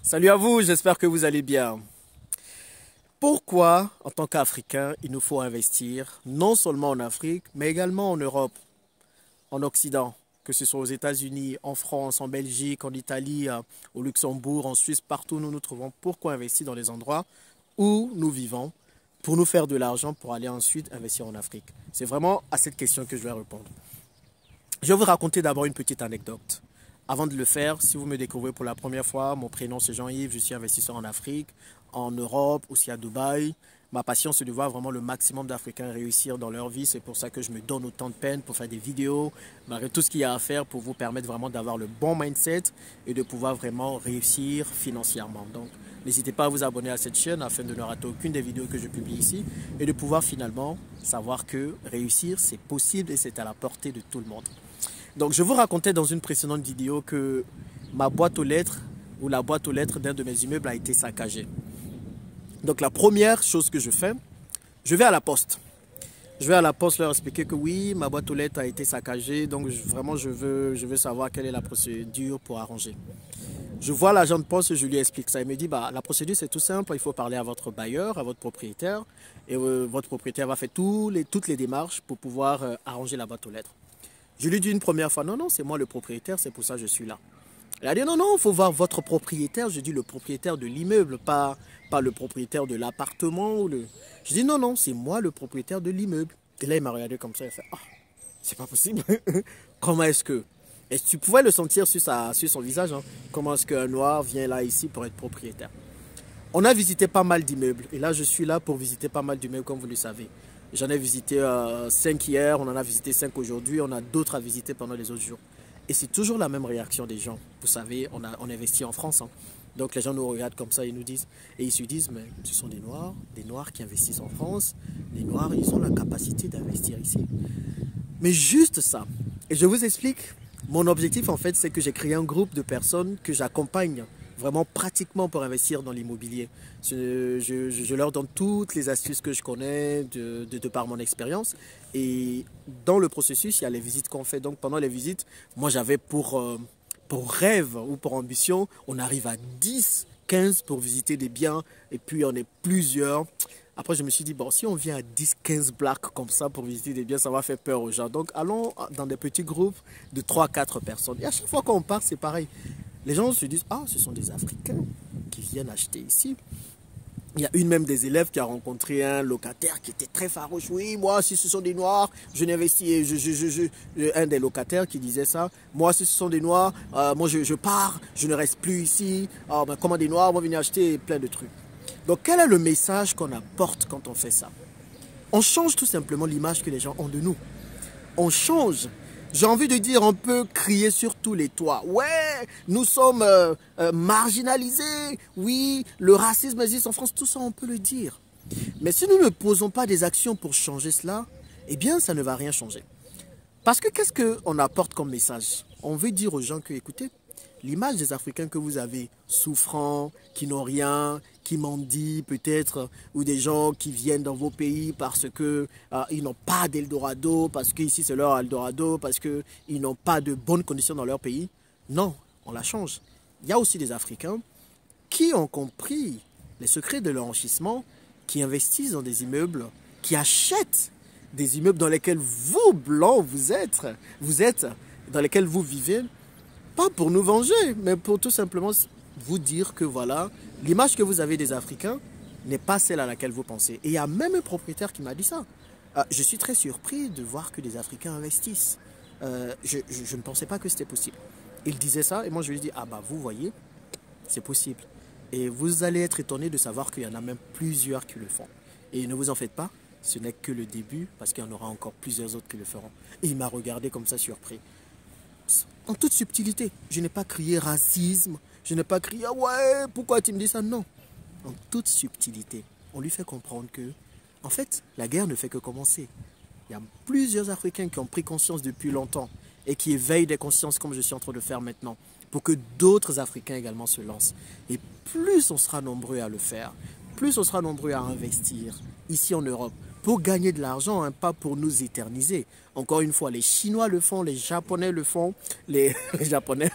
Salut à vous, j'espère que vous allez bien. Pourquoi, en tant qu'Africain, il nous faut investir non seulement en Afrique, mais également en Europe, en Occident, que ce soit aux États-Unis, en France, en Belgique, en Italie, au Luxembourg, en Suisse, partout où nous nous trouvons. Pourquoi investir dans les endroits où nous vivons pour nous faire de l'argent pour aller ensuite investir en Afrique? C'est vraiment à cette question que je vais répondre. Je vais vous raconter d'abord une petite anecdote. Avant de le faire, si vous me découvrez pour la première fois, mon prénom c'est Jean-Yves, je suis investisseur en Afrique, en Europe, aussi à Dubaï. Ma passion c'est de voir vraiment le maximum d'Africains réussir dans leur vie. C'est pour ça que je me donne autant de peine pour faire des vidéos, malgré tout ce qu'il y a à faire pour vous permettre vraiment d'avoir le bon mindset et de pouvoir vraiment réussir financièrement. Donc, n'hésitez pas à vous abonner à cette chaîne afin de ne rater aucune des vidéos que je publie ici et de pouvoir finalement savoir que réussir c'est possible et c'est à la portée de tout le monde. Donc, je vous racontais dans une précédente vidéo que ma boîte aux lettres ou la boîte aux lettres d'un de mes immeubles a été saccagée. Donc, la première chose que je fais, je vais à la poste. Je vais à la poste leur expliquer que oui, ma boîte aux lettres a été saccagée. Donc, vraiment, je veux savoir quelle est la procédure pour arranger. Je vois l'agent de poste et je lui explique ça. Il me dit, bah, la procédure, c'est tout simple. Il faut parler à votre bailleur, à votre propriétaire. Et votre propriétaire va faire toutes les démarches pour pouvoir arranger la boîte aux lettres. Je lui dis une première fois, non, non, c'est moi le propriétaire, c'est pour ça que je suis là. Elle a dit, non, non, il faut voir votre propriétaire. Je dis le propriétaire de l'immeuble, pas le propriétaire de l'appartement. Je dis, non, non, c'est moi le propriétaire de l'immeuble. Et là, il m'a regardé comme ça, il a fait, ah, c'est pas possible. Comment est-ce que... Et tu pouvais le sentir sur son visage, hein. Comment est-ce qu'un noir vient là, ici, pour être propriétaire? On a visité pas mal d'immeubles. Et là, je suis là pour visiter pas mal d'immeubles, comme vous le savez. J'en ai visité 5 hier, on en a visité 5 aujourd'hui, on a d'autres à visiter pendant les autres jours. Et c'est toujours la même réaction des gens. Vous savez, on investit en France. Hein. Donc les gens nous regardent comme ça, ils nous disent, et ils se disent, mais ce sont des Noirs qui investissent en France. Les Noirs, ils ont la capacité d'investir ici. Mais juste ça. Et je vous explique, mon objectif en fait, c'est que j'ai créé un groupe de personnes que j'accompagne vraiment pratiquement pour investir dans l'immobilier. Je leur donne toutes les astuces que je connais de par mon expérience. Et dans le processus, il y a les visites qu'on fait. Donc pendant les visites, moi j'avais pour rêve ou pour ambition, on arrive à 10, 15 pour visiter des biens et puis on est plusieurs. Après, je me suis dit, bon, si on vient à 10, 15 blacks comme ça pour visiter des biens, ça va faire peur aux gens. Donc, allons dans des petits groupes de 3, 4 personnes. Et à chaque fois qu'on part, c'est pareil. Les gens se disent, ah, ce sont des Africains qui viennent acheter ici. Il y a une même des élèves qui a rencontré un locataire qui était très farouche. Oui, moi, si ce sont des Noirs, je n'investis. Un des locataires qui disait ça. Moi, si ce sont des Noirs, moi, je pars, je ne reste plus ici. Ben, comment des Noirs vont venir acheter plein de trucs. Donc, quel est le message qu'on apporte quand on fait ça? On change tout simplement l'image que les gens ont de nous. On change. J'ai envie de dire, on peut crier sur tous les toits. Ouais, nous sommes marginalisés. Oui, le racisme existe en France. Tout ça, on peut le dire. Mais si nous ne posons pas des actions pour changer cela, eh bien, ça ne va rien changer. Parce que qu'est-ce qu'on apporte comme message? On veut dire aux gens que, écoutez, l'image des Africains que vous avez, souffrants, qui n'ont rien, qui mendient peut-être, ou des gens qui viennent dans vos pays parce que ils n'ont pas d'Eldorado, parce qu'ici c'est leur Eldorado, parce qu'ils n'ont pas de bonnes conditions dans leur pays. Non, on la change. Il y a aussi des Africains qui ont compris les secrets de l'enrichissement, qui investissent dans des immeubles, qui achètent des immeubles dans lesquels vous, blancs, vous êtes, dans lesquels vous vivez, pas pour nous venger, mais pour tout simplement vous dire que voilà, l'image que vous avez des Africains n'est pas celle à laquelle vous pensez. Et il y a même un propriétaire qui m'a dit ça. Je suis très surpris de voir que des Africains investissent. Je ne pensais pas que c'était possible. Il disait ça et moi je lui ai dit, ah bah vous voyez, c'est possible. Et vous allez être étonné de savoir qu'il y en a même plusieurs qui le font. Et ne vous en faites pas, ce n'est que le début parce qu'il y en aura encore plusieurs autres qui le feront. Et il m'a regardé comme ça surpris. En toute subtilité. Je n'ai pas crié racisme. Je n'ai pas crié, ah ouais, pourquoi tu me dis ça? Non. En toute subtilité. On lui fait comprendre que, en fait, la guerre ne fait que commencer. Il y a plusieurs Africains qui ont pris conscience depuis longtemps et qui éveillent des consciences comme je suis en train de faire maintenant pour que d'autres Africains également se lancent. Et plus on sera nombreux à le faire, plus on sera nombreux à investir ici en Europe pour gagner de l'argent, hein, pas pour nous éterniser. Encore une fois, les Chinois le font, les Japonais le font, les Japonais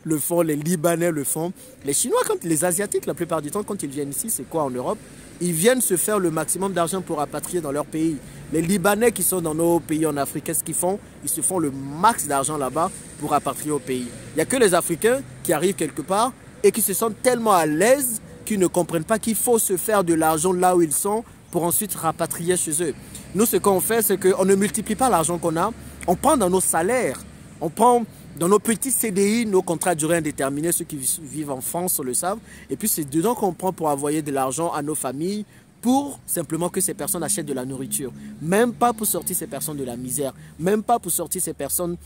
le font, les Libanais le font. Les Chinois, les Asiatiques, la plupart du temps, quand ils viennent ici, c'est quoi en Europe? Ils viennent se faire le maximum d'argent pour rapatrier dans leur pays. Les Libanais qui sont dans nos pays en Afrique, qu'est-ce qu'ils font? Ils se font le max d'argent là-bas pour rapatrier au pays. Il n'y a que les Africains qui arrivent quelque part et qui se sentent tellement à l'aise qu'ils ne comprennent pas qu'il faut se faire de l'argent là où ils sont pour ensuite rapatrier chez eux. Nous, ce qu'on fait, c'est qu'on ne multiplie pas l'argent qu'on a. On prend dans nos salaires, on prend dans nos petits CDI, nos contrats à durée indéterminée, ceux qui vivent en France le savent. Et puis, c'est dedans qu'on prend pour envoyer de l'argent à nos familles pour simplement que ces personnes achètent de la nourriture. Même pas pour sortir ces personnes de la misère, même pas pour sortir ces personnes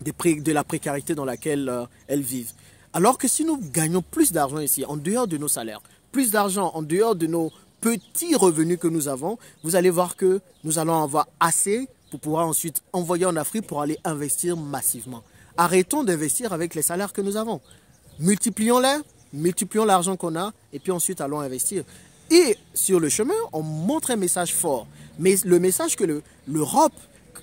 de la précarité dans laquelle elles vivent. Alors que si nous gagnons plus d'argent ici, en dehors de nos salaires, plus d'argent en dehors de nos petits revenus que nous avons, vous allez voir que nous allons avoir assez pour pouvoir ensuite envoyer en Afrique pour aller investir massivement. Arrêtons d'investir avec les salaires que nous avons. Multiplions-les, multiplions l'argent qu'on a et puis ensuite allons investir. Et sur le chemin, on montre un message fort. Mais le message que l'Europe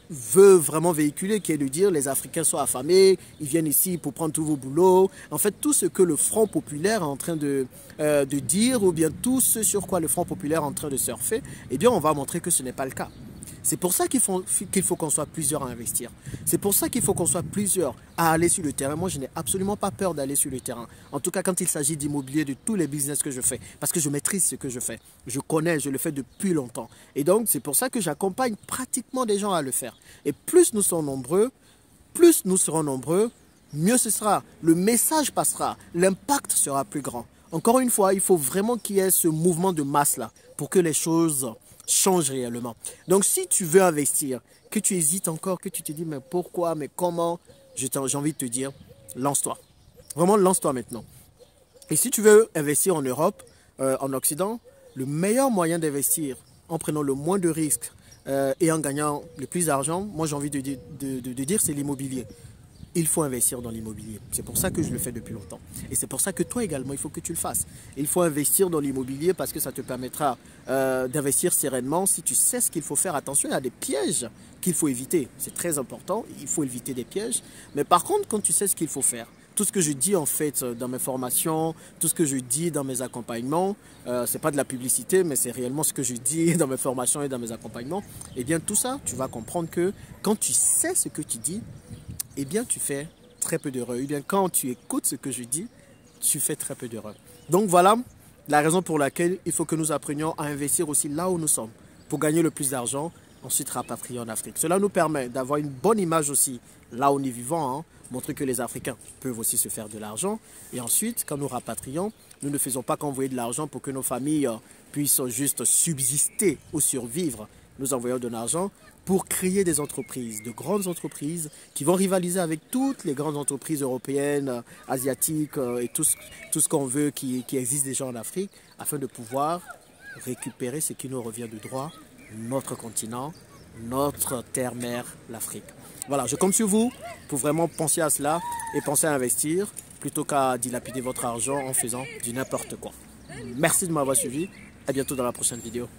veut vraiment véhiculer, qui est de dire les Africains sont affamés, ils viennent ici pour prendre tous vos boulots. En fait, tout ce que le Front populaire est en train de dire, ou bien tout ce sur quoi le Front populaire est en train de surfer, eh bien, on va montrer que ce n'est pas le cas. C'est pour ça qu'il faut qu'on soit plusieurs à investir. C'est pour ça qu'il faut qu'on soit plusieurs à aller sur le terrain. Moi, je n'ai absolument pas peur d'aller sur le terrain. En tout cas, quand il s'agit d'immobilier, de tous les business que je fais. Parce que je maîtrise ce que je fais. Je connais, je le fais depuis longtemps. Et donc, c'est pour ça que j'accompagne pratiquement des gens à le faire. Et plus nous serons nombreux, mieux ce sera. Le message passera. L'impact sera plus grand. Encore une fois, il faut vraiment qu'il y ait ce mouvement de masse-là pour que les choses change réellement. Donc si tu veux investir, que tu hésites encore, que tu te dis mais pourquoi, mais comment, j'ai envie de te dire, lance-toi. Vraiment lance-toi maintenant. Et si tu veux investir en Europe, en Occident, le meilleur moyen d'investir en prenant le moins de risques et en gagnant le plus d'argent, moi j'ai envie de dire c'est l'immobilier. Il faut investir dans l'immobilier. C'est pour ça que je le fais depuis longtemps. Et c'est pour ça que toi également, il faut que tu le fasses. Il faut investir dans l'immobilier parce que ça te permettra d'investir sereinement. Si tu sais ce qu'il faut faire, attention, il y a des pièges qu'il faut éviter. C'est très important, il faut éviter des pièges. Mais par contre, quand tu sais ce qu'il faut faire, tout ce que je dis en fait dans mes formations, tout ce que je dis dans mes accompagnements, c'est pas de la publicité, mais c'est réellement ce que je dis dans mes formations et dans mes accompagnements. Eh bien tout ça, tu vas comprendre que quand tu sais ce que tu dis, eh bien, tu fais très peu d'erreurs. Eh bien, quand tu écoutes ce que je dis, tu fais très peu d'erreurs. Donc, voilà la raison pour laquelle il faut que nous apprenions à investir aussi là où nous sommes pour gagner le plus d'argent, ensuite rapatrier en Afrique. Cela nous permet d'avoir une bonne image aussi là où nous vivons, hein, montrer que les Africains peuvent aussi se faire de l'argent. Et ensuite, quand nous rapatrions, nous ne faisons pas qu'envoyer de l'argent pour que nos familles puissent juste subsister ou survivre. Nous envoyons de l'argent pour créer des entreprises, de grandes entreprises qui vont rivaliser avec toutes les grandes entreprises européennes, asiatiques et tout ce qu'on veut qui existe déjà en Afrique, afin de pouvoir récupérer ce qui nous revient de droit, notre continent, notre terre-mère, l'Afrique. Voilà, je compte sur vous pour vraiment penser à cela et penser à investir plutôt qu'à dilapider votre argent en faisant du n'importe quoi. Merci de m'avoir suivi. À bientôt dans la prochaine vidéo.